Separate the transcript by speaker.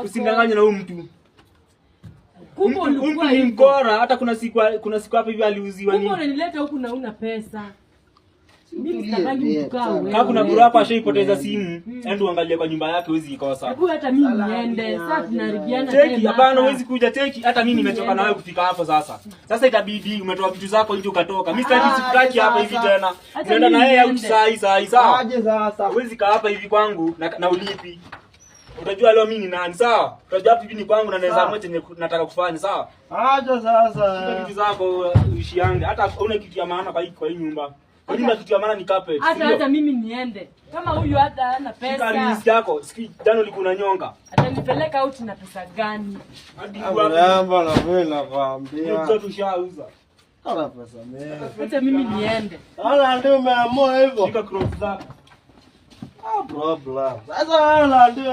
Speaker 1: Usindanganye na huyu mtu.
Speaker 2: Kumbe ulikuwa
Speaker 1: ni mkora, hata kuna siku hapa hivi aliuziwa nini.
Speaker 2: Kumbe unanileta huku na una pesa. Mimi sitakangi mtukao wewe.
Speaker 1: Kama kuna bro hapa ashaipoteza simu, ende uangalie kwa nyumba yake huwezi ikosa.
Speaker 2: Hebu hata mimi niende, sasa tunaribiana
Speaker 1: tena. Teki, hapana huwezi kuja teki, hata mimi nimechoka na wewe kufika hapo sasa. Sasa itabidi umetoa vitu zako nje ukatoka. Mimi sitaki hapa hivi tena. Unaenda na yeye au saa sawa. Aje sasa. Huwezi kaa hapa hivi kwangu na ulipi. Utajua leo mimi ni nani sawa? Utajua hapa hivi ni kwangu na naweza amua chenye nataka kufanya sawa? Aje sasa. Vitu zako ushiange, hata una kitu ya maana kwa hii nyumba. Kwa nini kitu ya maana ni carpet?
Speaker 2: Hata mimi niende. Kama huyu hata hana pesa.
Speaker 1: Shika list yako. Siki jana ulikuwa unanyonga.
Speaker 2: Atanipeleka out na pesa gani?
Speaker 1: Hadi hapo
Speaker 3: na wewe nakwambia.
Speaker 1: Mtu tushauza.
Speaker 3: Ana pesa mimi.
Speaker 2: Hata mimi niende.
Speaker 3: Ala ndio umeamua hivyo.
Speaker 1: Shika cross zako.
Speaker 3: Problem. Sasa ala ndio